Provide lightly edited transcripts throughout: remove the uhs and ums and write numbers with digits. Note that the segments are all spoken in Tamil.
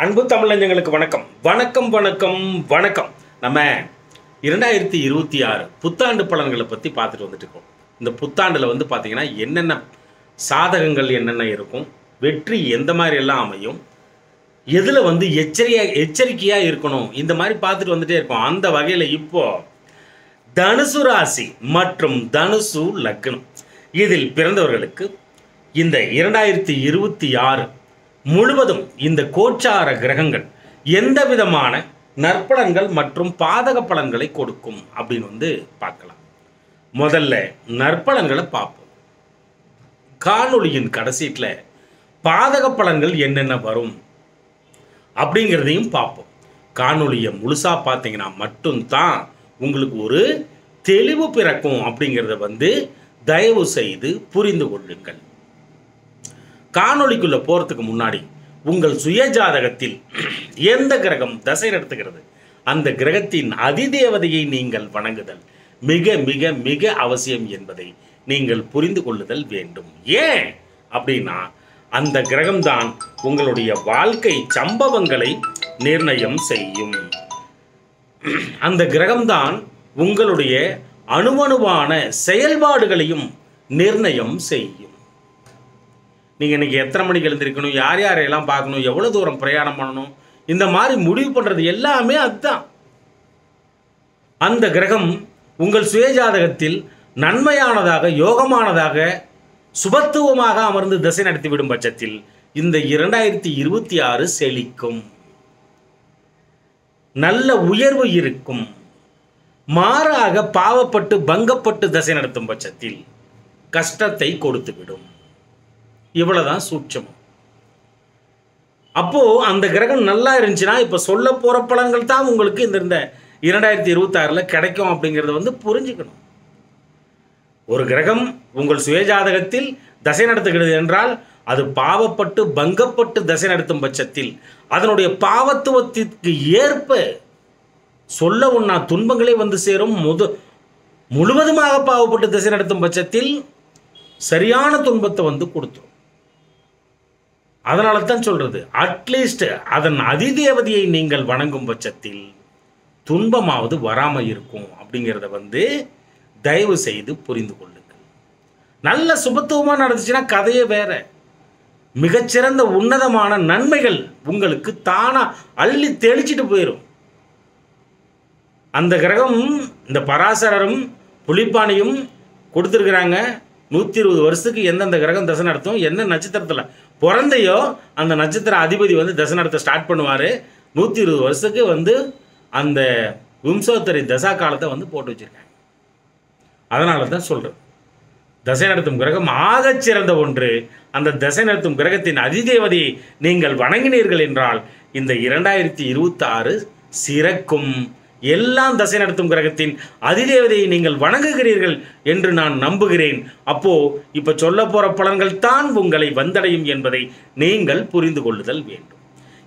அன்பு தமிழஞ்சங்களுக்கு வணக்கம் வணக்கம் வணக்கம் வணக்கம். நம்ம 2026 புத்தாண்டு பலன்களை பற்றி பார்த்துட்டு வந்துட்டு இருக்கோம். இந்த புத்தாண்டில் வந்து பார்த்திங்கன்னா என்னென்ன சாதகங்கள் என்னென்ன இருக்கும், வெற்றி எந்த மாதிரி எல்லாம் அமையும், எதில் வந்து எச்சரிக்கையாக இருக்கணும், இந்த மாதிரி பார்த்துட்டு வந்துட்டே இருக்கோம். அந்த வகையில் இப்போது தனுசு ராசி மற்றும் தனுசு லக்னம் இதில் பிறந்தவர்களுக்கு இந்த 2026 முழுவதும் இந்த கோச்சார கிரகங்கள் எந்த விதமான நற்பலன்கள் மற்றும் பாதக பலன்களை கொடுக்கும் அப்படின்னு வந்து பார்க்கலாம். முதல்ல நற்பலன்களை பார்ப்போம். காணொளியின் கடைசீட்டில் பாதக பலன்கள் என்னென்ன வரும் அப்படிங்கிறதையும் பார்ப்போம். காணொளியை முழுசாக பார்த்தீங்கன்னா மட்டும்தான் உங்களுக்கு ஒரு தெளிவு பிறக்கும் அப்படிங்கிறத வந்து தயவு செய்து புரிந்து கொள்ளுங்கள். காணொளிக்குள்ள போகிறதுக்கு முன்னாடி உங்கள் சுயஜாதகத்தில் எந்த கிரகம் தசை நடத்துகிறது அந்த கிரகத்தின் அதிதேவதையை நீங்கள் வணங்குதல் மிக மிக மிக அவசியம் என்பதை நீங்கள் புரிந்து கொள்ளுதல் வேண்டும். ஏன் அப்படின்னா அந்த கிரகம்தான் உங்களுடைய வாழ்க்கை சம்பவங்களை நிர்ணயம் செய்யும். அந்த கிரகம்தான் உங்களுடைய அணுவணுவான செயல்பாடுகளையும் நிர்ணயம் செய்யும். நீங்கள் இன்றைக்கி எத்தனை மணிக்கு எழுந்திருக்கணும், யார் யாரையெல்லாம் பார்க்கணும், எவ்வளோ தூரம் பிரயாணம் பண்ணணும், இந்த மாதிரி முடிவு பண்ணுறது எல்லாமே அதுதான். அந்த கிரகம் உங்கள் சுயஜாதகத்தில் நன்மையானதாக யோகமானதாக சுபத்துவமாக அமர்ந்து திசை நடத்திவிடும் பட்சத்தில் இந்த 2026 செழிக்கும், நல்ல உயர்வு இருக்கும். மாறாக பாவப்பட்டு பங்கப்பட்டு திசை நடத்தும் பட்சத்தில் கஷ்டத்தை கொடுத்துவிடும். இவ்வளவுதான் சூட்சமம். அப்போ அந்த கிரகம் நல்லா இருந்துச்சுன்னா இப்போ சொல்ல போற பலன்கள் தான் உங்களுக்கு இந்த 2026 கிடைக்கும் அப்படிங்கிறத வந்து புரிஞ்சுக்கணும். ஒரு கிரகம் உங்கள் சுயஜாதகத்தில் தசை நடத்துகிறது என்றால் அது பாவப்பட்டு பங்கப்பட்டு தசை நடத்தும் பட்சத்தில் அதனுடைய பாவத்துவத்திற்கு ஏற்ப சொல்ல ஒண்ணா துன்பங்களே வந்து சேரும். முழுவதுமாக பாவப்பட்டு திசை நடத்தும் பட்சத்தில் சரியான துன்பத்தை வந்து கொடுத்துரும். அதனால தான் சொல்றது, அட்லீஸ்ட் அதன் அதிதேவதையை நீங்கள் வணங்கும் பட்சத்தில் துன்பமாவது வராமல் இருக்கும் அப்படிங்கிறத வந்து தயவு செய்து புரிந்து கொள்ளுங்கள். நல்ல சுபத்துவமாக நடந்துச்சுன்னா கதையே வேற. மிகச்சிறந்த உன்னதமான நன்மைகள் உங்களுக்கு தானா அள்ளி தெளிச்சிட்டு போயிடும். அந்த கிரகம் இந்த பராசரரும் புலிப்பாணியும் கொடுத்துருக்குறாங்க. 120 வருஷத்துக்கு எந்தெந்த கிரகம் தசை நடத்தும், என்ன நட்சத்திரத்தில் பிறந்தையோ அந்த நட்சத்திர அதிபதி வந்து தசை நடத்த ஸ்டார்ட் பண்ணுவார். 120 வருஷத்துக்கு வந்து அந்த விம்சோத்தரி தசா காலத்தை வந்து போட்டு வச்சுருக்காங்க. அதனால தான் சொல்கிறேன், தசை நடத்தும் கிரகம் ஆகச்சிறந்த ஒன்று. அந்த தசை நடத்தும் கிரகத்தின் அதிதேவதையை நீங்கள் வணங்கினீர்கள் என்றால் இந்த 2026 சிறக்கும். எல்லாம் தசை நடத்தும் கிரகத்தின் அதிதேவதையை நீங்கள் வணங்குகிறீர்கள் என்று நான் நம்புகிறேன். அப்போ இப்ப சொல்ல போற பலன்கள் தான் உங்களை வந்தடையும் என்பதை நீங்கள் புரிந்து கொள்ளுதல் வேண்டும்.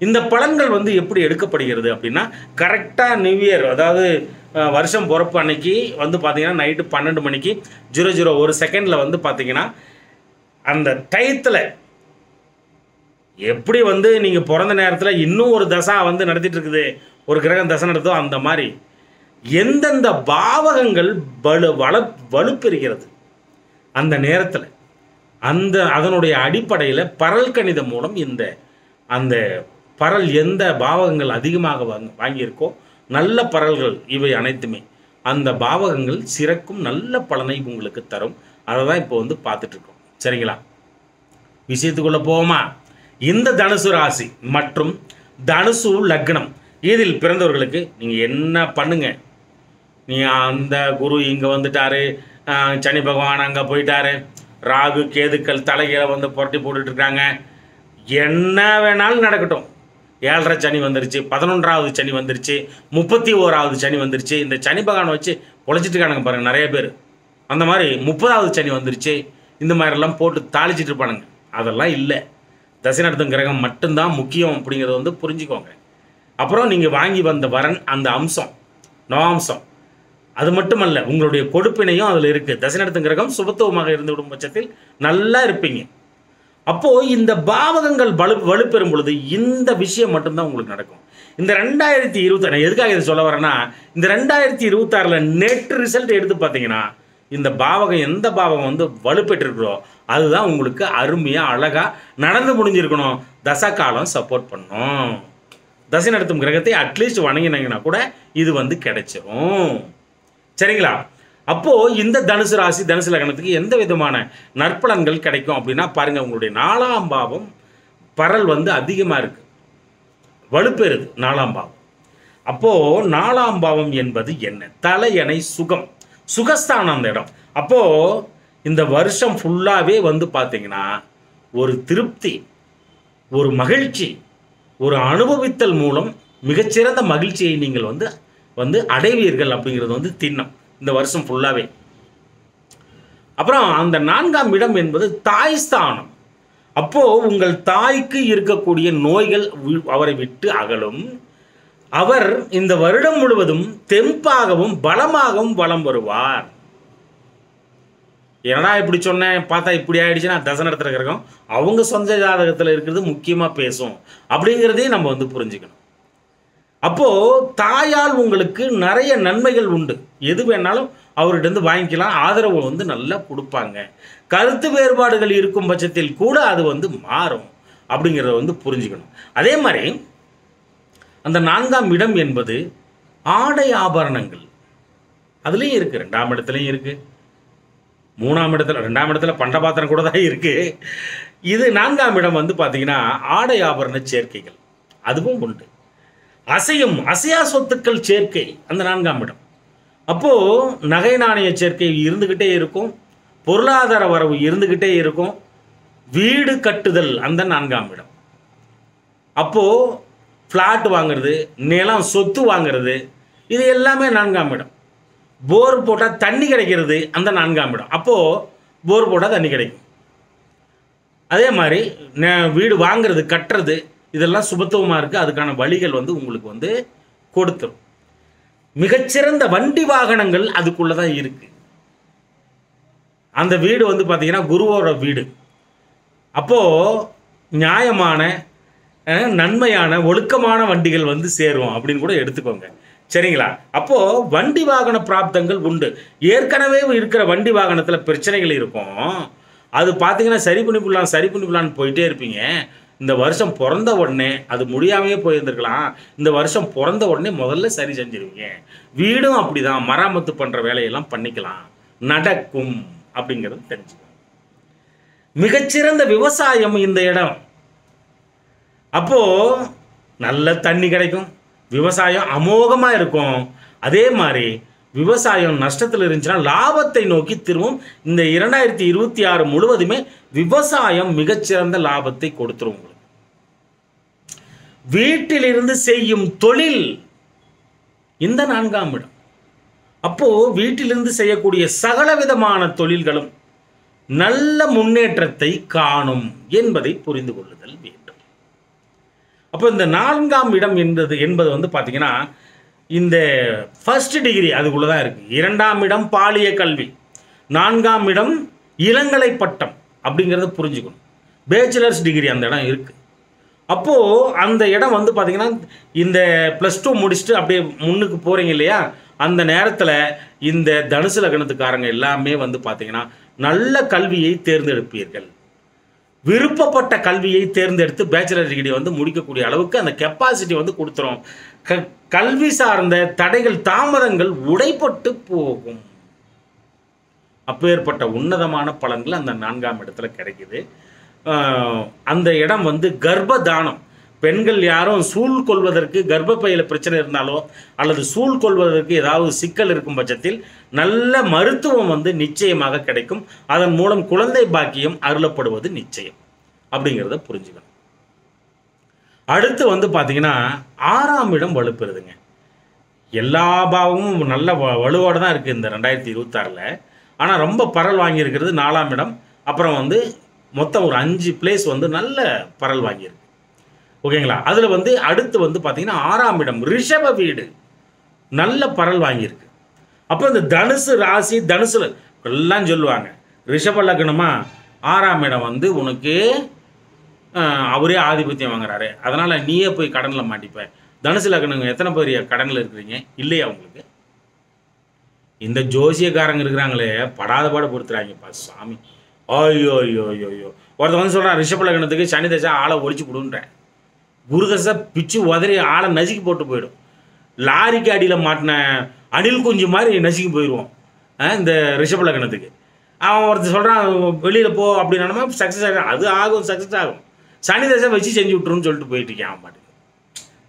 இந்த பலன்கள் வந்து எப்படி எடுக்கப்படுகிறது அப்படின்னா, கரெக்டாக நியூ இயர், அதாவது வருஷம் பிறப்பு அன்னைக்கு வந்து பார்த்தீங்கன்னா நைட்டு 12 மணிக்கு 001 செகண்டில் வந்து பார்த்தீங்கன்னா அந்த டயத்தில் எப்படி வந்து நீங்கள் பிறந்த நேரத்தில் இன்னும் ஒரு தசா வந்து நடத்திட்டு இருக்குது, ஒரு கிரகம் தசை நடத்தும், அந்த மாதிரி எந்தெந்த பாவகங்கள் வலுப்பெறுகிறது அந்த நேரத்தில் அதனுடைய அடிப்படையில் பரல் கணிதம் மூலம் அந்த பரல் எந்த பாவகங்கள் அதிகமாக வாங்கியிருக்கோ நல்ல பரல்கள் இவை அனைத்துமே அந்த பாவகங்கள் சிறக்கும், நல்ல பலனை உங்களுக்கு தரும். அதை தான் இப்போ வந்து பார்த்துட்ருக்கோம். சரிங்களா, விஷயத்துக்குள்ளே போவோமா? இந்த தனுசு ராசி மற்றும் தனுசு லக்னம் இதில் பிறந்தவர்களுக்கு நீங்கள் என்ன பண்ணுங்க, நீங்கள் அந்த குரு இங்கே வந்துட்டாரு, சனி பகவான் அங்கே போயிட்டாரு, ராகு கேதுக்கள் தலைகீழ வந்து புரட்டி போட்டுட்ருக்காங்க, என்ன வேணாலும் நடக்கட்டும். 7.5 சனி வந்துருச்சு, 11வது சனி வந்துருச்சு, 31வது சனி வந்துருச்சு. இந்த சனி பகவானை வச்சு பொழைச்சிட்டு இருக்கானுங்க பாருங்கள் நிறைய பேர். அந்த மாதிரி 30வது சனி வந்துருச்சு, இந்த மாதிரிலாம் போட்டு தாளிச்சிட்டு இருப்பானுங்க. அதெல்லாம் இல்லை, தசை நடத்தும் கிரகம் மட்டும்தான் முக்கியம் அப்படிங்கிறத வந்து புரிஞ்சுக்கோங்க. அப்புறம் நீங்கள் வாங்கி வந்த வரன் அந்த அம்சம் நவாம்சம் அது மட்டுமல்ல, உங்களுடைய கொடுப்பினையும் அதில் இருக்குது. தசை நடத்தும் கிரகம் சுபத்துவமாக இருந்து விடும் பட்சத்தில் நல்லா இருப்பீங்க. அப்போது இந்த பாவகங்கள் வலுப்பெறும் பொழுது இந்த விஷயம் மட்டும்தான் உங்களுக்கு நடக்கும். இந்த 2026 எதுக்காக இதை சொல்ல வரேன்னா, இந்த 2026 நெட் ரிசல்ட் எடுத்து பார்த்தீங்கன்னா இந்த பாவகம் எந்த பாவகம் வந்து வலுப்பெற்றிருக்கிறோ அதுதான் உங்களுக்கு அருமையாக அழகாக நடந்து முடிஞ்சிருக்கணும். தசா காலம் சப்போர்ட் பண்ணும். தசை நடத்தும் கிரகத்தை அட்லீஸ்ட் வணங்கினீங்கன்னா கூட இது வந்து கிடைச்சிரும். சரிங்களா? அப்போது இந்த தனுசு ராசி தனுசு லக்னத்துக்கு எந்த விதமான நற்பலன்கள் கிடைக்கும் அப்படின்னா பாருங்கள், உங்களுடைய 4ஆம் பாவம் பரல் வந்து அதிகமாக இருக்குது, வலுப்பெறுது 4ஆம் பாவம். அப்போது 4ஆம் பாவம் என்பது என்ன? தலையணை சுகம், சுகஸ்தானம் அந்த இடம். அப்போது இந்த வருஷம் ஃபுல்லாகவே வந்து பார்த்தீங்கன்னா ஒரு திருப்தி, ஒரு மகிழ்ச்சி, ஒரு அனுபவித்தல் மூலம் மிகச்சிறந்த மகிழ்ச்சியை நீங்கள் வந்து அடைவீர்கள் அப்படிங்கிறது வந்து திண்ணம் இந்த வருஷம் ஃபுல்லாகவே. அப்புறம் அந்த 4ஆம் இடம் என்பது தாய் ஸ்தானம். அப்போது உங்கள் தாய்க்கு இருக்கக்கூடிய நோய்கள் அவரை விட்டு அகலும். அவர் இந்த வருடம் முழுவதும் தெம்பாகவும் பலமாகவும் வலம் வருவார். என்னடா இப்படி சொன்னேன், பார்த்தா இப்படி ஆயிடுச்சுன்னா தசை நடத்துகிற கிரகம் அவங்க சொந்த ஜாதகத்தில் இருக்கிறது முக்கியமாக பேசும் அப்படிங்கிறதையும் நம்ம வந்து புரிஞ்சுக்கணும். அப்போது தாயால் உங்களுக்கு நிறைய நன்மைகள் உண்டு. எது வேணாலும் அவர்கிட்ட வாங்கிக்கலாம், ஆதரவு வந்து நல்லா கொடுப்பாங்க. கருத்து வேறுபாடுகள் இருக்கும் பட்சத்தில் கூட அது வந்து மாறும் அப்படிங்கிறத வந்து புரிஞ்சுக்கணும். அதே மாதிரி அந்த 4ஆம் இடம் என்பது ஆடை ஆபரணங்கள், அதுலேயும் இருக்குது. 2ஆம் இடத்துலையும் இருக்குது, 3ஆம் இடத்துல, 2ஆம் இடத்துல பண்டபாத்திரம் கூட தான் இருக்குது. இது 4ஆம் இடம் வந்து பார்த்திங்கன்னா ஆடை ஆபரண சேர்க்கைகள் அதுவும் உண்டு. அசையா சொத்துக்கள் சேர்க்கை அந்த 4ஆம் இடம். அப்போது நகை நாணய சேர்க்கை இருந்துக்கிட்டே இருக்கும், பொருளாதார வரவு இருந்துக்கிட்டே இருக்கும், வீடு கட்டுதல் அந்த 4ஆம் இடம். அப்போது ஃப்ளாட் வாங்கிறது, நிலம் சொத்து வாங்கிறது, இது எல்லாமே 4ஆம் இடம். போர் போட்டால் தண்ணி கிடைக்கிறது அந்த 4ஆம் இடம். அப்போது போர் போட்டால் தண்ணி கிடைக்கும். அதே மாதிரி வீடு வாங்கிறது, கட்டுறது, இதெல்லாம் சுபத்துவமாக இருக்குது. அதுக்கான வழிகள் வந்து உங்களுக்கு வந்து கொடுத்துரும். மிகச்சிறந்த வண்டி வாகனங்கள் அதுக்குள்ளே தான் இருக்குது. அந்த வீடு வந்து பார்த்திங்கன்னா குருவோட வீடு. அப்போது நியாயமான நன்மையான ஒழுக்கமான வண்டிகள் வந்து சேரும் அப்படின்னு கூட எடுத்துக்கோங்க. சரிங்களா? அப்போது வண்டி வாகன பிராப்தங்கள் உண்டு. ஏற்கனவே இருக்கிற வண்டி வாகனத்தில் பிரச்சனைகள் இருக்கும், அது பார்த்தீங்கன்னா சரி பண்ணிவிடலான்னு போயிட்டே இருப்பீங்க. இந்த வருஷம் பிறந்த உடனே அது முடியாமையே போயிருந்துருக்கலாம், இந்த வருஷம் பிறந்த உடனே முதல்ல சரி செஞ்சிருவீங்க. வீடும் அப்படி தான், மராமத்து பண்ணுற வேலையெல்லாம் பண்ணிக்கலாம், நடக்கும் அப்படிங்கிறது தெரிஞ்சுக்கணும். மிகச்சிறந்த விவசாயம் இந்த இடம். அப்போது நல்ல தண்ணி கிடைக்கும், விவசாயம் அமோகமாக இருக்கும். அதே மாதிரி விவசாயம் நஷ்டத்தில் இருந்துச்சுன்னா லாபத்தை நோக்கி திரும்பும். இந்த 2026 முழுவதுமே விவசாயம் மிகச்சிறந்த லாபத்தை கொடுத்துரும் உங்களுக்கு. வீட்டிலிருந்து செய்யும் தொழில் இந்த 4ஆம் இடம். அப்போது வீட்டிலிருந்து செய்யக்கூடிய சகல விதமான தொழில்களும் நல்ல முன்னேற்றத்தை காணும் என்பதை புரிந்து கொள்ளுதல் வேண்டும். அப்போ இந்த 4ஆம் இடம் என்பது வந்து பார்த்தீங்கன்னா இந்த ஃபர்ஸ்ட் டிகிரி அதுக்குள்ளே தான் இருக்குது. 2ஆம் இடம் பாலிய கல்வி, 4ஆம் இடம் இளங்கலை பட்டம் அப்படிங்கிறத புரிஞ்சுக்கணும். பேச்சுலர்ஸ் டிகிரி அந்த இடம் இருக்குது. அப்போது அந்த இடம் வந்து பார்த்திங்கன்னா இந்த +2 முடிச்சுட்டு அப்படியே முன்னுக்கு போகிறீங்க இல்லையா, அந்த நேரத்தில் இந்த தனுசு லக்னத்துக்காரங்க எல்லாமே வந்து பார்த்திங்கன்னா நல்ல கல்வியை தேர்ந்தெடுப்பீர்கள். விருப்பப்பட்ட கல்வியை தேர்ந்தெடுத்து பேச்சுலர் டிகிரி வந்து முடிக்கக்கூடிய அளவுக்கு அந்த கெப்பாசிட்டி வந்து கொடுத்துரும். கல்வி சார்ந்த தடைகள் தாமதங்கள் உடைப்பட்டு போகும். அப்பேற்பட்ட உன்னதமான பலன்கள் அந்த 4ஆம் இடத்துல கிடைக்குது. அந்த இடம் வந்து கர்ப்பதானம். பெண்கள் யாரும் சூழ்கொள்வதற்கு கர்ப்பப்பையில் பிரச்சனை இருந்தாலோ அல்லது சூழ்கொள்வதற்கு ஏதாவது சிக்கல் இருக்கும் பட்சத்தில் நல்ல மருத்துவம் வந்து நிச்சயமாக கிடைக்கும். அதன் மூலம் குழந்தை பாக்கியம் அருளப்படுவது நிச்சயம் அப்படிங்கிறத புரிஞ்சுக்கணும். அடுத்து வந்து பார்த்தீங்கன்னா 6ஆம் இடம் வலுப்பெறுதுங்க. எல்லா பாவமும் நல்ல வலுவோடு தான் இருக்குது இந்த 2026. ஆனால் ரொம்ப பரல் வாங்கியிருக்கிறது 4ஆம் இடம். அப்புறம் வந்து மொத்தம் ஒரு 5 பிளேஸ் வந்து நல்ல பரல் வாங்கியிருக்கு. ஓகேங்களா? அதில் வந்து அடுத்து வந்து பார்த்தீங்கன்னா 6ஆம் இடம் ரிஷப வீடு நல்ல பரல் வாங்கியிருக்கு. அப்போ இந்த தனுசு ராசி தனுசு எல்லாம் சொல்லுவாங்க ரிஷப லக்னமா 6ஆம் இடம் வந்து உனக்கு அவரே ஆதிபத்தியம் வாங்குறாரு, அதனால் நீயே போய் கடனில் மாட்டிப்ப. தனுசு லக்னங்க எத்தனை பேர் கடனில் இருக்கிறீங்க? இல்லையா உங்களுக்கு? இந்த ஜோசியக்காரங்க இருக்கிறாங்களே படாத பாடு பொறுத்துறாங்கப்பா சாமி. ஐயோ ஐயோ ஐயோ ஐயோ. ஒருத்தர் வந்து சொல்கிறான் ரிஷப லக்னத்துக்கு சனி தசை ஆளை ஒழிச்சு கொடுன்றேன். குரு தசை பிச்சு உதறி ஆளை நசுக்கி போட்டு போயிடும். லாரிக்கு அடியில் மாட்டின அணில் குஞ்சு மாதிரி நசுக்கி போயிடுவோம் இந்த ரிஷப லக்னத்துக்கு. அவன் ஒருத்தர் சொல்கிறான் வெளியில் போ அப்படின்னா சக்ஸஸ் ஆகும். அது ஆகும், சக்ஸஸ் ஆகும். சனி தசை வச்சு செஞ்சு விட்டுருன்னு சொல்லிட்டு போயிட்டு இருக்கேன் அவன் பாட்டுக்கு.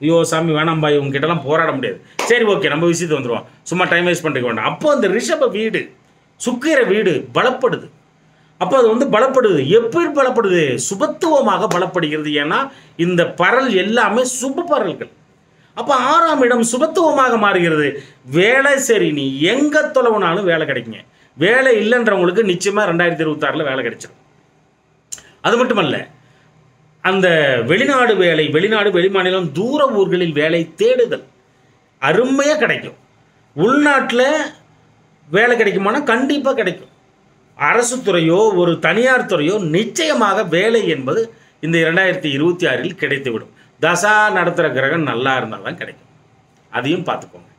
ஐயோ சாமி வேணாம்பா, இவங்ககிட்டலாம் போராட முடியாது. சரி ஓகே, நம்ம விஷயத்தை வந்துடுவோம், சும்மா டைம் வேஸ்ட் பண்ணிக்க வேண்டாம். அப்போ அந்த ரிஷப வீடு சுக்கிர வீடு பலப்படுது. அப்போ அது வந்து பலப்படுது. எப்படி பலப்படுது? சுபத்துவமாக பலப்படுகிறது. ஏன்னா இந்த பரல் எல்லாமே சுப பரல்கள். அப்போ 6ஆம் இடம் சுபத்துவமாக மாறுகிறது. வேலை சரி, நீ எங்கே தொலைவுனாலும் வேலை கிடைக்குங்க. வேலை இல்லைன்றவங்களுக்கு நிச்சயமாக 2026 வேலை கிடைச்சிடும். அது மட்டுமல்ல, அந்த வெளிநாடு வேலை, வெளிநாடு வெளிமாநிலம் தூர ஊர்களில் வேலை தேடுதல் அருமையாக கிடைக்கும். உள்நாட்டில் வேலை கிடைக்குமானா கண்டிப்பாக கிடைக்கும். அரசு துறையோ ஒரு தனியார் துறையோ நிச்சயமாக வேலை என்பது இந்த 2026 கிடைத்துவிடும். தசா நடத்துகிற கிரகம் நல்லா இருந்தால் தான் கிடைக்கும். அதையும் பார்த்துக்கோங்க.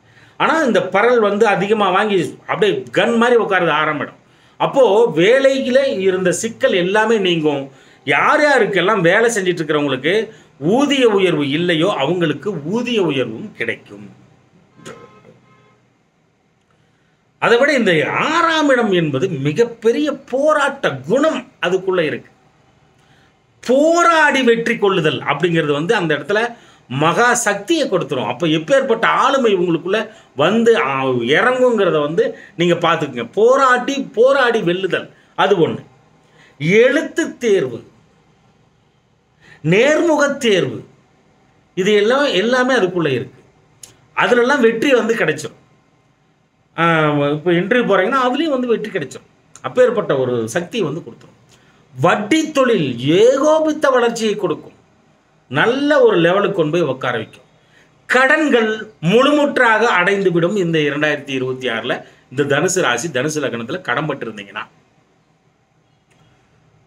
ஆனால் இந்த பரல் வந்து அதிகமாக வாங்கி அப்படியே கன் மாதிரி உட்காருது 6ஆம் இடம். அப்போது வேலையில் இருந்த சிக்கல் எல்லாமே நீங்கும். யார் யாருக்கெல்லாம் வேலை செஞ்சிட்டு இருக்கிறவங்களுக்கு ஊதிய உயர்வு இல்லையோ அவங்களுக்கு ஊதிய உயர்வும் கிடைக்கும். அதை விட இந்த 6ஆம் இடம் என்பது மிகப்பெரிய போராட்ட குணம் அதுக்குள்ள இருக்கு. போராடி வெற்றி கொள்ளுதல் அப்படிங்கிறது வந்து அந்த இடத்துல மகா சக்தியை கொடுத்துரும். அப்போ எப்பேற்பட்ட ஆளுமை உங்களுக்குள்ள வந்து இறங்குங்கிறத வந்து நீங்கள் பார்த்துக்குங்க. போராடி வெல்லுதல் அது ஒன்று. எழுத்து தேர்வு, நேர்முக தேர்வு, இது எல்லாமே அதுக்குள்ளே இருக்குது. அதுலெல்லாம் வெற்றி வந்து கிடைச்சிடும். இப்போ இன்டர்வியூ போகிறீங்கன்னா அதுலேயும் வந்து வெற்றி கிடைச்சிடும். அப்பேற்பட்ட ஒரு சக்தியை வந்து கொடுத்துரும். வட்டி தொழில் ஏகோபித்த வளர்ச்சியை கொடுக்கும். நல்ல ஒரு லெவலுக்கு கொண்டு போய் உட்கார வைக்கும். கடன்கள் முழுமுற்றாக அடைந்து விடும். இந்த 2026 இந்த தனுசு ராசி தனுசு லக்னத்தில் கடன் பட்டிருந்தீங்கன்னா.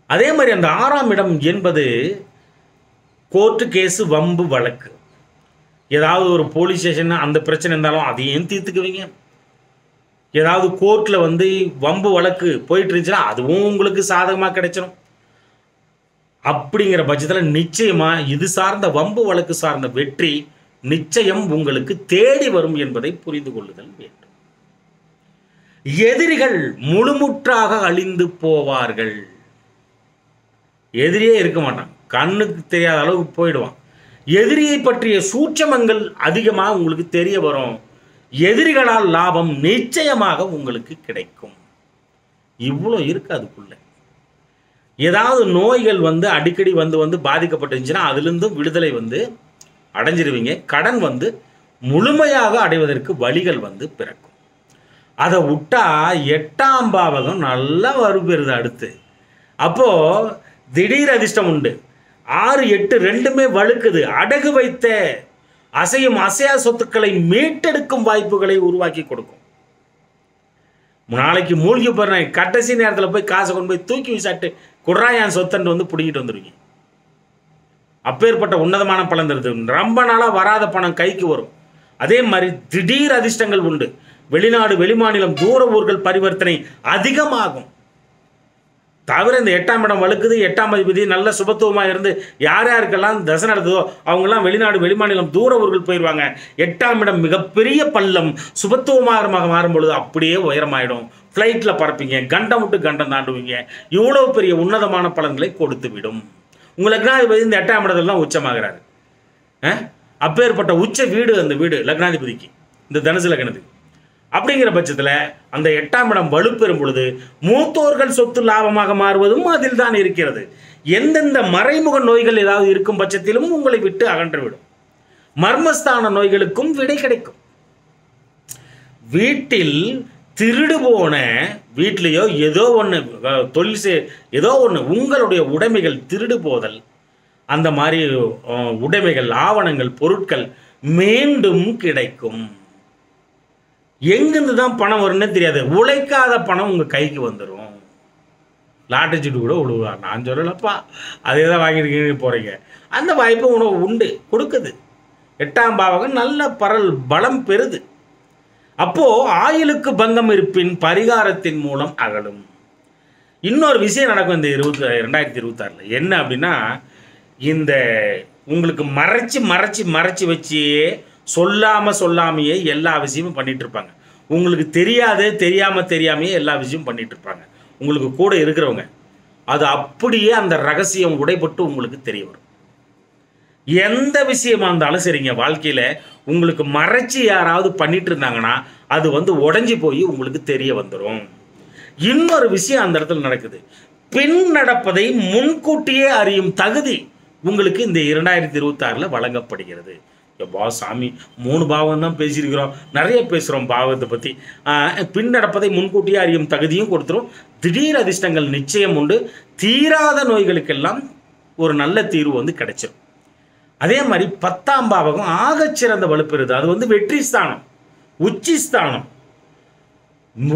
அதே மாதிரி அந்த 6ஆம் இடம் என்பது கோர்ட்டு கேஸு வம்பு வழக்கு, ஏதாவது ஒரு போலீஸ் ஸ்டேஷன் அந்த பிரச்சனை இருந்தாலும் அதையும் தீர்த்துக்குவீங்க. ஏதாவது கோர்ட்டில் வந்து வம்பு வழக்கு போயிட்டு இருந்துச்சுன்னா அதுவும் உங்களுக்கு சாதகமாக கிடைச்சிடும். அப்படிங்கிற பட்சத்தில் நிச்சயமாக இது சார்ந்த வம்பு வழக்கு சார்ந்த வெற்றி நிச்சயம் உங்களுக்கு தேடி வரும் என்பதை புரிந்து கொள்ளுதல் வேண்டும். எதிரிகள் முழுமுற்றாக அழிந்து போவார்கள். எதிரியே இருக்க மாட்டான், கண்ணுக்கு தெரியாத அளவுக்கு போயிடுவான். எதிரியை பற்றிய சூட்சமங்கள் அதிகமாக உங்களுக்கு தெரிய வரும். எதிரிகளால் லாபம் நிச்சயமாக உங்களுக்கு கிடைக்கும். இவ்வளோ இருக்கு அதுக்குள்ள. ஏதாவது நோய்கள் வந்து அடிக்கடி வந்து பாதிக்கப்பட்டுருந்துச்சுன்னா அதுலேருந்து விடுதலை வந்து அடைஞ்சிருவீங்க. கடன் வந்து முழுமையாக அடைவதற்கு வழிகள் வந்து பிறக்கும். அதை விட்டா 8ஆம் பாவகம் நல்லா வருபெறுது அடுத்து. அப்போது திடீர் அதிர்ஷ்டம் உண்டு. 6, 8 ரெண்டுமே வழுக்குது. அடகு வைத்த அசையும் அசையா சொத்துக்களை மீட்டெடுக்கும் வாய்ப்புகளை உருவாக்கி கொடுக்கும். நாளைக்கு மூழ்கி போற கடைசி நேரத்தில் போய் காசை கொண்டு போய் தூக்கி விசாட்டு குட்ராயான் சொத்தன்று வந்து பிடிக்கிட்டு வந்துருவீங்க. அப்பேற்பட்ட உன்னதமான பலன் தருது. ரொம்ப நாளாக வராத பணம் கைக்கு வரும். அதே மாதிரி திடீர் அதிர்ஷ்டங்கள் உண்டு. வெளிநாடு வெளிமாநிலம் தூர ஊர்கள் பரிவர்த்தனை அதிகமாகும். தவிர இந்த 8ஆம் இடம் வழுக்குது. 8ஆம் அதிபதி நல்ல சுபத்துவமாக இருந்து யார் யாருக்கெல்லாம் தசை நடத்துதோ அவங்கெல்லாம் வெளிநாடு வெளிமாநிலம் தூர ஊர்கள் போயிடுவாங்க. 8ஆம் இடம் மிகப்பெரிய பள்ளம் சுபத்துவமாக மாறும் பொழுது அப்படியே உயரமாயிடும். ஃப்ளைட்டில் பறப்பீங்க, கண்டம் விட்டு கண்டம் தாண்டுவீங்க. இவ்வளோ பெரிய உன்னதமான பலன்களை கொடுத்து விடும். உங்கள் லக்னாதிபதி இந்த 8ஆம் இடத்துல தான் உச்சமாகிறாரு. அப்பேற்பட்ட உச்ச வீடு அந்த வீடு லக்னாதிபதிக்கு, இந்த தனுசு லக்னத்துக்கு. அப்படிங்கிற பட்சத்தில் அந்த 8ஆம் இடம் வலுப்பெறும் பொழுது மூத்தோர்கள் சொத்து லாபமாக மாறுவதும் அதில் தான் இருக்கிறது. எந்தெந்த மறைமுக நோய்கள் ஏதாவது இருக்கும் பட்சத்திலும் உங்களை விட்டு அகன்றுவிடும். மர்மஸ்தான நோய்களுக்கும் விடை கிடைக்கும். வீட்டில் திருடு போன வீட்டிலேயோ ஏதோ ஒன்று தொழில் ஏதோ ஒன்று உங்களுடைய உடைமைகள் திருடு போதல், அந்த மாதிரி உடைமைகள் ஆவணங்கள் பொருட்கள் மீண்டும் கிடைக்கும். எங்கிருந்து தான் பணம் வரும்னு தெரியாது. உழைக்காத பணம் உங்கள் கைக்கு வந்துடும். லாட்டரி சீட்டு கூட விழுவா. நான் சொல்லலப்பா, அதே தான் வாங்கியிருக்கீங்க போகிறீங்க. அந்த வாய்ப்பு உணவு உண்டு, கொடுக்குது. 8ஆம் பாவகம் நல்ல பலம் பெறுது. அப்போது ஆயுளுக்கு பங்கம் இருப்பின் பரிகாரத்தின் மூலம் அகலும். இன்னொரு விஷயம் நடக்கும் இந்த 2026 என்ன அப்படின்னா, இந்த உங்களுக்கு மறைச்சி வச்சு சொல்லாமையே எல்லா விஷயமும் பண்ணிட்டு இருப்பாங்க. உங்களுக்கு தெரியாமையே எல்லா விஷயமும் பண்ணிட்டு இருப்பாங்க. உங்களுக்கு கூட இருக்கிறவங்க அது அப்படியே அந்த ரகசியம் உடைபட்டு உங்களுக்கு தெரிய வரும். எந்த விஷயமா இருந்தாலும் சரிங்க, வாழ்க்கையில் உங்களுக்கு மறைச்சி யாராவது பண்ணிட்டு இருந்தாங்கன்னா அது உடஞ்சி போய் உங்களுக்கு தெரிய வந்துடும். இன்னொரு விஷயம் அந்த இடத்துல நடக்குது. பின் நடப்பதை முன்கூட்டியே அறியும் தகுதி உங்களுக்கு இந்த 2026 வழங்கப்படுகிறது. எப்பா சாமி, 3 பாவம் தான் பேசியிருக்கிறோம், நிறைய பேசுகிறோம் பாவத்தை பற்றி. பின் நடப்பதை முன்கூட்டியே அறியும் தகுதியும் கொடுத்துரும். திடீர் அதிர்ஷ்டங்கள் நிச்சயம் உண்டு. தீராத நோய்களுக்கெல்லாம் ஒரு நல்ல தீர்வு கிடைச்சிடும். அதே மாதிரி 10ஆம் பாவகம் ஆகச்சிறந்த வலுப்பெறுது. அது வெற்றி ஸ்தானம், உச்சி ஸ்தானம்.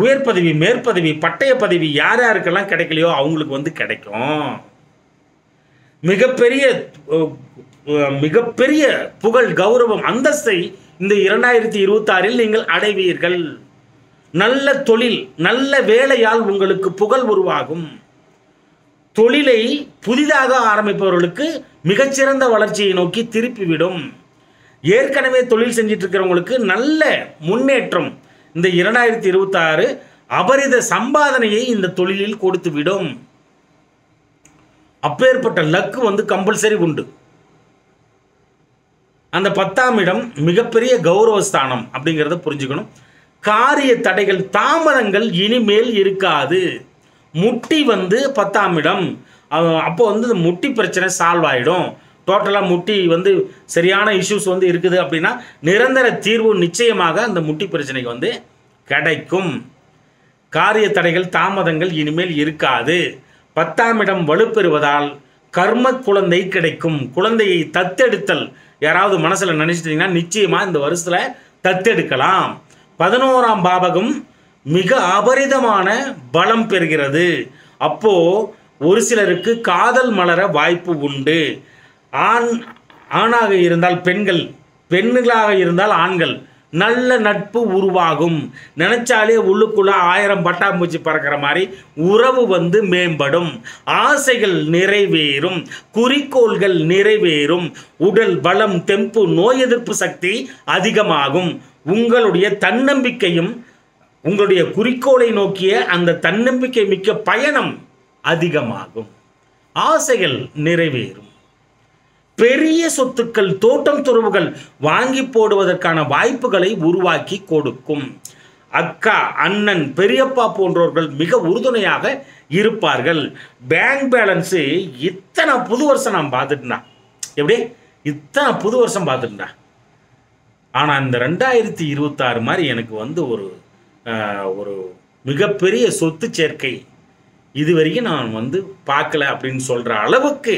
உயர் பதவி, மேற்பதவி, பட்டய பதவி யார் யாருக்கெல்லாம் கிடைக்கலையோ அவங்களுக்கு கிடைக்கும். மிகப்பெரிய புகழ், கௌரவம், அந்தஸ்தை இந்த 2026 நீங்கள் அடைவீர்கள். நல்ல தொழில், நல்ல வேலையால் உங்களுக்கு புகழ் உருவாகும். தொழிலை புதிதாக ஆரம்பிப்பவர்களுக்கு மிகச்சிறந்த வளர்ச்சியை நோக்கி திருப்பிவிடும். ஏற்கனவே தொழில் செஞ்சிட்டு இருக்கிறவங்களுக்கு நல்ல முன்னேற்றம் இந்த 2026 அபரித சம்பாதனையை இந்த தொழிலில் கொடுத்து விடும். அப்பேற்பட்ட லக்கு கம்பல்சரி உண்டு. அந்த 10ஆம் இடம் மிகப்பெரிய கௌரவஸ்தானம் அப்படிங்கிறத புரிஞ்சுக்கணும். காரிய தடைகள், தாமதங்கள் இனிமேல் இருக்காது. முட்டி 10ஆம் இடம், அப்போ முட்டி பிரச்சனை சால்வ் ஆகிடும். டோட்டலாக முட்டி சரியான இஷ்யூஸ் இருக்குது அப்படின்னா நிரந்தர தீர்வு நிச்சயமாக அந்த முட்டி பிரச்சனைக்கு கிடைக்கும். காரிய தடைகள், தாமதங்கள் இனிமேல் இருக்காது. 10ஆம் இடம் வலுப்பெறுவதால் கர்ம குழந்தை கிடைக்கும். குழந்தையை தத்தெடுத்தல் யாராவது மனசில் நினைச்சிட்டிங்கன்னா நிச்சயமாக இந்த வருஷத்தில் தத்தெடுக்கலாம். 11ஆம் பாவகம் மிக அபரிதமான பலம் பெறுகிறது. அப்போது ஒரு சிலருக்கு காதல் மலர வாய்ப்பு உண்டு. ஆணாக இருந்தால் பெண்கள், பெண்களாக இருந்தால் ஆண்கள், நல்ல நட்பு உருவாகும். நினைச்சாலே உள்ளுக்குள்ள 1000 பட்டாம்பூச்சி பறக்கிற மாதிரி உறவு மேம்படும். ஆசைகள் நிறைவேறும், குறிக்கோள்கள் நிறைவேறும். உடல் பலம், தெம்பு, நோய் எதிர்ப்பு சக்தி அதிகமாகும். உங்களுடைய தன்னம்பிக்கையும் உங்களுடைய குறிக்கோளை நோக்கிய அந்த தன்னம்பிக்கை மிக்க பயணம் அதிகமாகும். ஆசைகள் நிறைவேறும். பெரிய சொத்துக்கள், தோட்டம் துறவுகள் வாங்கி போடுவதற்கான வாய்ப்புகளை உருவாக்கி கொடுக்கும். அக்கா, அண்ணன், பெரியப்பா போன்றவர்கள் மிக உறுதுணையாக இருப்பார்கள். பேங்க் பேலன்ஸு இத்தனை புது வருஷம் நான் பார்த்துட்டேன். எப்படி இத்தனை புது வருஷம் பார்த்துட்டேன். ஆனால் இந்த 2026 மாதிரி எனக்கு ஒரு மிகப்பெரிய சொத்து சேர்க்கை இது வரைக்கும் நான் பார்க்கல அப்படின்னு சொல்கிற அளவுக்கு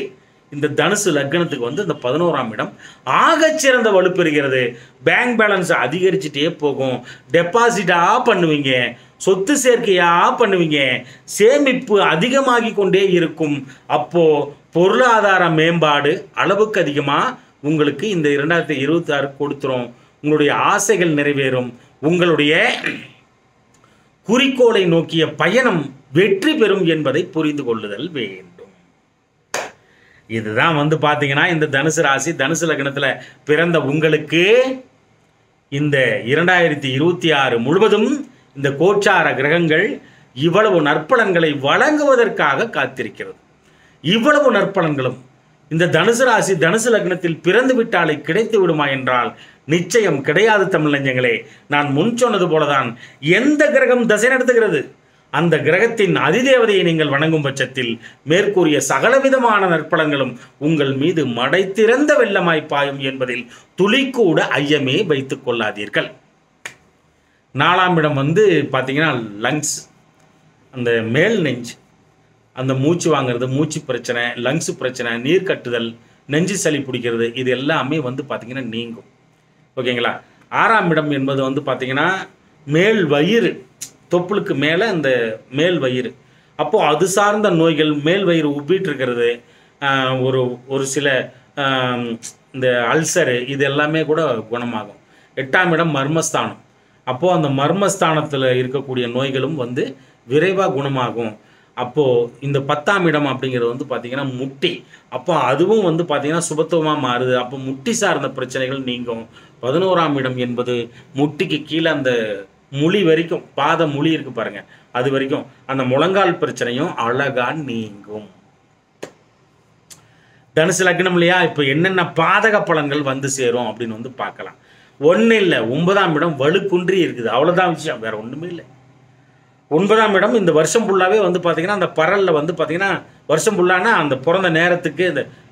இந்த தனுசு லக்னத்துக்கு இந்த 11ஆம் இடம் ஆகச்சிறந்த வலுப்பெறுகிறது. பேங்க் பேலன்ஸ் அதிகரிச்சுட்டே போகும். டெபாசிட்டாக பண்ணுவீங்க, சொத்து சேர்க்கையாக பண்ணுவீங்க, சேமிப்பு அதிகமாகி கொண்டே இருக்கும். அப்போது பொருளாதார மேம்பாடு அளவுக்கு அதிகமாக உங்களுக்கு இந்த 2026 கொடுத்துரும். உங்களுடைய ஆசைகள் நிறைவேறும். உங்களுடைய குறிக்கோளை நோக்கிய பயணம் வெற்றி பெறும் என்பதை புரிந்து கொள்ளுதல் வேண்டும். இதுதான் பார்த்தீங்கன்னா இந்த தனுசு ராசி, தனுசு லக்னத்தில் பிறந்த உங்களுக்கு இந்த 2026 முழுவதும் இந்த கோச்சார கிரகங்கள் இவ்வளவு நற்பலன்களை வழங்குவதற்காக காத்திருக்கிறது. இவ்வளவு நற்பலன்களும் இந்த தனுசு ராசி, தனுசு லக்னத்தில் பிறந்து விட்டாலே கிடைத்து விடுமா என்றால் நிச்சயம் கிடையாது தமிழ் நெஞ்சங்களே. நான் முன் சொன்னது போலதான், எந்த கிரகம் தசை நடத்துகிறது அந்த கிரகத்தின் அதிதேவதையை நீங்கள் வணங்கும் பட்சத்தில் மேற்கூறிய சகலவிதமான நற்பலன்களும் உங்கள் மீது மடை திறந்த வெள்ளமாய் பாயும் என்பதில் துளிக்கூட ஐயமே வைத்துக் கொள்ளாதீர்கள். 4ஆம் இடம் பார்த்தீங்கன்னா லங்ஸ், அந்த மேல் நெஞ்சு, அந்த மூச்சு வாங்கிறது, மூச்சு பிரச்சனை, லங்ஸ் பிரச்சனை, நீர் கட்டுதல், நெஞ்சு சளி பிடிக்கிறது, இது எல்லாமே பார்த்தீங்கன்னா நீங்கும். ஓகேங்களா. 6ஆம் இடம் என்பது பார்த்தீங்கன்னா மேல் வயிறு, தொப்புளுக்கு மேலே அந்த மேல் வயிறு, அப்போது அது சார்ந்த நோய்கள், மேல் வயிறு உப்பிட்டு இருக்கிறது, ஒரு ஒரு சில இந்த அல்சரு, இது எல்லாமே கூட குணமாகும். 8ஆம் இடம் மர்மஸ்தானம். அப்போது அந்த மர்மஸ்தானத்தில் இருக்கக்கூடிய நோய்களும் வந்து விரைவாக குணமாகும். அப்போது இந்த 10ஆம் இடம் அப்படிங்கிறது வந்து பார்த்திங்கன்னா முட்டி. அப்போ அதுவும் வந்து பார்த்திங்கன்னா சுபத்துவமாக மாறுது. அப்போ முட்டி சார்ந்த பிரச்சனைகள் நீங்கும். 11ஆம் இடம் என்பது முட்டிக்கு கீழே அந்த முழி வரைக்கும், பாத முழி இருக்குது பாருங்கள், அது வரைக்கும் அந்த முழங்கால் பிரச்சனையும் அழகாக நீங்கும். தனுசு லக்னம் இல்லையா? இப்போ என்னென்ன பாதக பலன்கள் வந்து சேரும் அப்படின்னு வந்து பார்க்கலாம். ஒன்றும் இல்லை, 9ஆம் இடம் வலுக்குன்றி இருக்குது, அவ்வளோதான் விஷயம், வேறு ஒன்றுமே இல்லை. 9ஆம் இடம் இந்த வருஷம் ஃபுல்லாகவே வந்து பார்த்திங்கன்னா அந்த பரலில் வந்து பார்த்திங்கன்னா வருஷம் ஃபுல்லானா அந்த பிறந்த நேரத்துக்கு,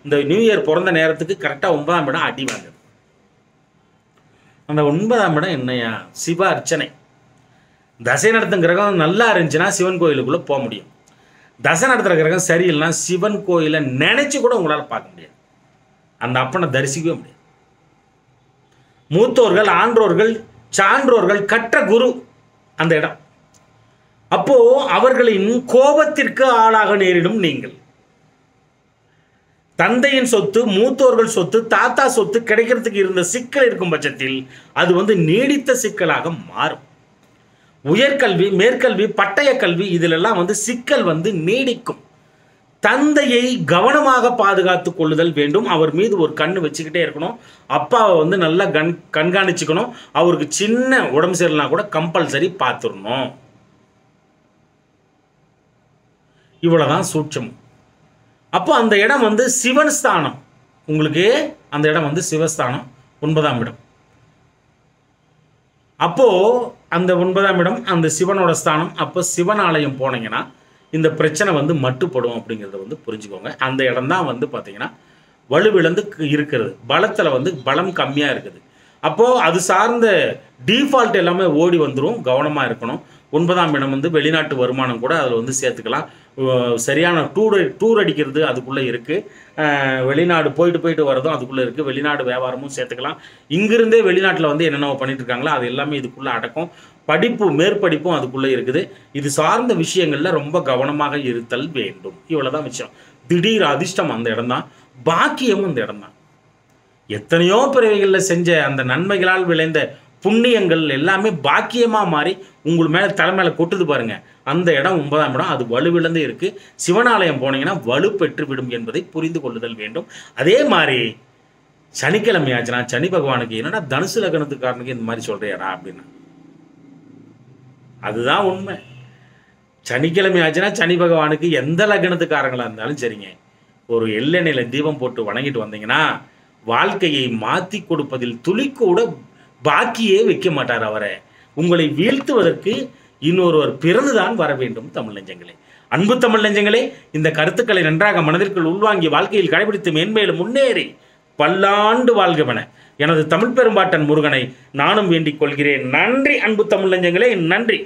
இந்த நியூ இயர் பிறந்த நேரத்துக்கு கரெக்டாக 9ஆம் இடம் அடி வாங்குது. அந்த 9ஆம் இடம் என்னையா? சிவ அர்ச்சனை. தசை நடத்தும் கிரகம் நல்லா இருந்துச்சுன்னா சிவன் கோயிலுக்குள்ளே போக முடியும். தசை நடத்துகிற கிரகம் சரியில்லைனா சிவன் கோயிலை நினச்சி கூட உங்களால் பார்க்க முடியாது, அந்த அப்பனை தரிசிக்கவே முடியாது. மூத்தோர்கள், ஆன்றோர்கள், சான்றோர்கள், கற்ற குரு அந்த இடம். அப்போ அவர்களின் கோபத்திற்கு ஆளாக நேரிடும் நீங்கள். தந்தையின் சொத்து, மூத்தோர்கள் சொத்து, தாத்தா சொத்து கிடைக்கிறதுக்கு இருந்த சிக்கல் இருக்கும் பட்சத்தில் அது வந்து நீடித்த சிக்கலாக மாறும். உயர்கல்வி, மேற்கல்வி, பட்டய கல்வி இதிலெல்லாம் வந்து சிக்கல் வந்து நீடிக்கும். தந்தையை கவனமாக பாதுகாத்து கொள்ளுதல் வேண்டும். அவர் மீது ஒரு கண்ணு வச்சுக்கிட்டே இருக்கணும். அப்பாவை வந்து நல்லா கண்காணிச்சுக்கணும். அவருக்கு சின்ன உடம்பு சரியில்லைனா கூட கம்பல்சரி பார்த்துடணும். இவ்வளோதான் சூட்சம். அப்போ அந்த இடம் வந்து சிவன் ஸ்தானம். உங்களுக்கு அந்த இடம் வந்து சிவஸ்தானம், 9ஆம் இடம். அப்போது அந்த 9ஆம் இடம் அந்த சிவனோட ஸ்தானம். அப்போ சிவன் ஆலயம் போனீங்கன்னா இந்த பிரச்சனை வந்து மட்டுப்படும் அப்படிங்கிறத வந்து புரிஞ்சுக்கோங்க. அந்த இடம் தான் வந்து பார்த்திங்கன்னா வலுவிழந்து இருக்கிறது, பலத்தில் வந்து பலம் கம்மியாக இருக்குது. அப்போது அது சார்ந்த டிஃபால்ட் எல்லாமே ஓடி வந்துடும், கவனமாக இருக்கணும். 9ஆம் இடம் வந்து வெளிநாட்டு வருமானம் கூட அதில் வந்து சேர்த்துக்கலாம். சரியான டூர் அடிக்கிறது அதுக்குள்ளே இருக்குது. வெளிநாடு போயிட்டு வரதும் அதுக்குள்ளே இருக்குது. வெளிநாடு வியாபாரமும் சேர்த்துக்கலாம். இங்கிருந்தே வெளிநாட்டில் வந்து என்னென்ன பண்ணிட்டு இருக்காங்களோ அது எல்லாமே இதுக்குள்ளே அடக்கும். படிப்பு, மேற்படிப்பும் அதுக்குள்ளே இருக்குது. இது சார்ந்த விஷயங்களில் ரொம்ப கவனமாக இருத்தல் வேண்டும். இவ்வளோதான் விஷயம். திடீர் அதிர்ஷ்டம் அந்த இடம் தான், பாக்கியமும் அந்த இடம் தான். எத்தனையோ பிறவிகளில் செஞ்ச அந்த நன்மைகளால் விளைந்த புண்ணியங்கள் எல்லாமே பாக்கியமாக மாறி உங்கள் மேலே தலைமையில் கொட்டுது பாருங்கள். அந்த இடம் 9ஆம் இடம், அது வலுவிழந்து இருக்குது. சிவனாலயம் போனீங்கன்னா வலு பெற்று விடும் என்பதை புரிந்து கொள்ளுதல் வேண்டும். அதே மாதிரி சனிக்கிழமை ஆச்சுன்னா சனி பகவானுக்கு என்னடா தனுசு லக்னத்துக்காரனுக்கு இந்த மாதிரி சொல்கிறியாடா அப்படின்னா, அதுதான் உண்மை. சனிக்கிழமை ஆச்சுன்னா சனி பகவானுக்கு எந்த லக்னத்துக்காரங்களாக இருந்தாலும் சரிங்க, ஒரு எள்ளெண்ணெயில் தீபம் போட்டு வணங்கிட்டு வந்தீங்கன்னா வாழ்க்கையை மாற்றி கொடுப்பதில் துளிக்கூட பாக்கியே வைக்க மாட்டார். அவரை உங்களை வீழ்த்துவதற்கு இன்னொருவர் பிறந்துதான் வர வேண்டும். தமிழ் நெஞ்சங்களே, அன்பு தமிழ் நெஞ்சங்களே, இந்த கருத்துக்களை நன்றாக மனதிற்குள் உள்வாங்கி வாழ்க்கையில் கடைபிடித்து மேன்மேலும் முன்னேறி பல்லாண்டு வாழ்கவன எனது தமிழ் பெரும்பாட்டன் முருகனை நானும் வேண்டிக் கொள்கிறேன். நன்றி அன்பு தமிழ் நெஞ்சங்களே, நன்றி.